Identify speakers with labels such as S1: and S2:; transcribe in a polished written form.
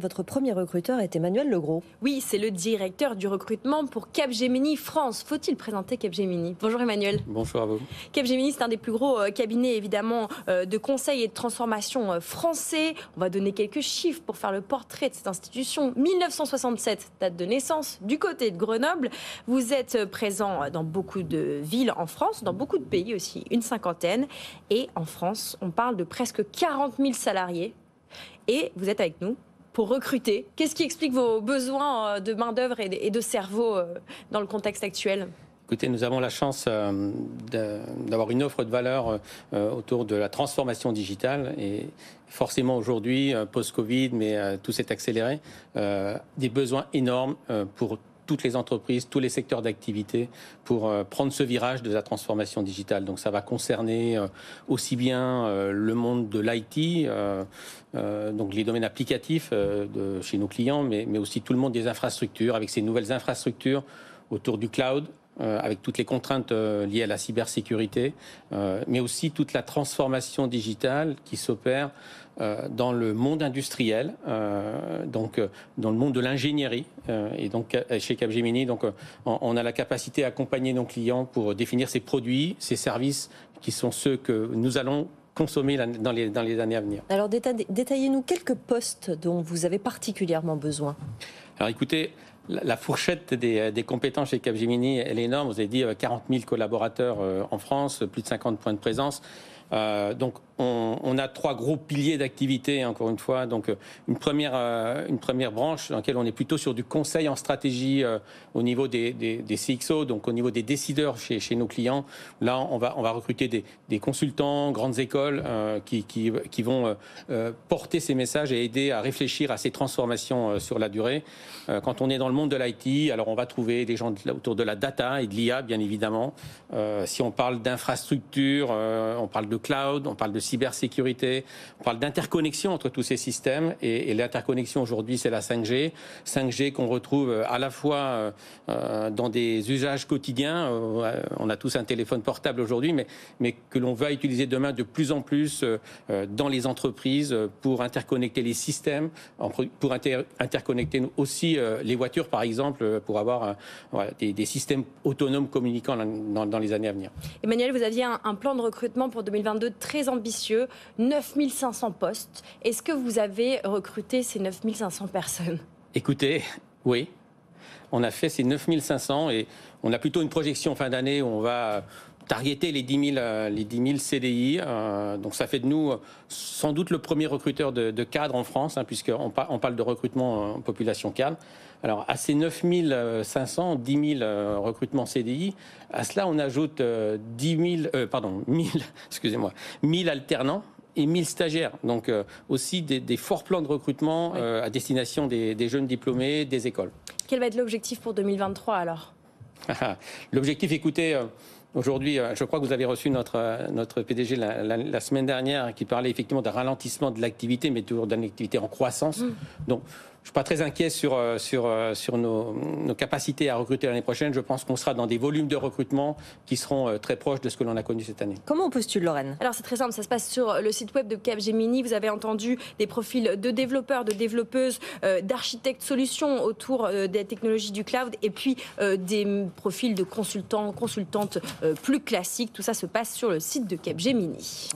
S1: Votre premier recruteur est Emmanuel Legros.
S2: Oui, c'est le directeur du recrutement pour Capgemini France. Faut-il présenter Capgemini? Bonjour Emmanuel.
S3: Bonjour à vous.
S2: Capgemini, c'est un des plus gros cabinets évidemment de conseil et de transformation français. On va donner quelques chiffres pour faire le portrait de cette institution. 1967, date de naissance, du côté de Grenoble. Vous êtes présent dans beaucoup de villes en France, dans beaucoup de pays aussi, une cinquantaine. Et en France, on parle de presque 40 000 salariés. Et vous êtes avec nous pour recruter. Qu'est-ce qui explique vos besoins de main-d'œuvre et de cerveau dans le contexte actuel?
S3: Écoutez, nous avons la chance d'avoir une offre de valeur autour de la transformation digitale et forcément aujourd'hui, post-Covid, mais tout s'est accéléré, des besoins énormes pour toutes les entreprises, tous les secteurs d'activité pour prendre ce virage de la transformation digitale. Donc ça va concerner aussi bien le monde de l'IT, donc les domaines applicatifs chez nos clients, mais aussi tout le monde des infrastructures, avec ces nouvelles infrastructures autour du cloud, avec toutes les contraintes liées à la cybersécurité, mais aussi toute la transformation digitale qui s'opère dans le monde industriel, donc dans le monde de l'ingénierie. Et donc chez Capgemini, donc, on a la capacité à accompagner nos clients pour définir ces produits, ces services qui sont ceux que nous allons consommer dans les années à venir.
S1: Alors détaillez-nous quelques postes dont vous avez particulièrement besoin.
S3: Alors écoutez, la fourchette des compétences chez Capgemini, elle est énorme. Vous avez dit 40 000 collaborateurs en France, plus de 50 points de présence. Donc on a trois gros piliers d'activité, encore une fois. Donc une première branche dans laquelle on est plutôt sur du conseil en stratégie au niveau des CXO, donc au niveau des décideurs chez nos clients. Là, on va recruter des consultants, grandes écoles qui vont porter ces messages et aider à réfléchir à ces transformations sur la durée. Quand on est dans le monde de l'IT, alors on va trouver des gens autour de la data et de l'IA, bien évidemment. Si on parle d'infrastructure, on parle de cloud, on parle de cybersécurité, on parle d'interconnexion entre tous ces systèmes. Et l'interconnexion aujourd'hui, c'est la 5G. 5G qu'on retrouve à la fois dans des usages quotidiens. On a tous un téléphone portable aujourd'hui, mais que l'on va utiliser demain de plus en plus dans les entreprises pour interconnecter les systèmes, pour interconnecter aussi les voitures, par exemple, pour avoir des systèmes autonomes communiquant dans les années à venir.
S2: Emmanuel, vous aviez un plan de recrutement pour 2022 très ambitieux, 9500 postes. Est-ce que vous avez recruté ces 9500 personnes?
S3: Écoutez, oui. On a fait ces 9500 et on a plutôt une projection fin d'année où on va targeter les 10 000 CDI. Donc ça fait de nous sans doute le premier recruteur de cadres en France, puisqu'on parle de recrutement en population cadre. Alors à ces 9 500, 10 000 recrutements CDI, à cela on ajoute 10 1000 alternants et 1000 stagiaires. Donc aussi des forts plans de recrutement à destination des jeunes diplômés des écoles.
S2: Quel va être l'objectif pour 2023 alors?
S3: L'objectif, écoutez, aujourd'hui, je crois que vous avez reçu notre PDG la semaine dernière qui parlait effectivement d'un ralentissement de l'activité, mais toujours d'une activité en croissance. Donc, je ne suis pas très inquiet sur nos capacités à recruter l'année prochaine. Je pense qu'on sera dans des volumes de recrutement qui seront très proches de ce que l'on a connu cette année.
S1: Comment on postule, Lorraine?
S2: Alors c'est très simple, ça se passe sur le site web de Capgemini. Vous avez entendu des profils de développeurs, de développeuses, d'architectes solutions autour des technologies du cloud et puis des profils de consultants, consultantes plus classiques. Tout ça se passe sur le site de Capgemini.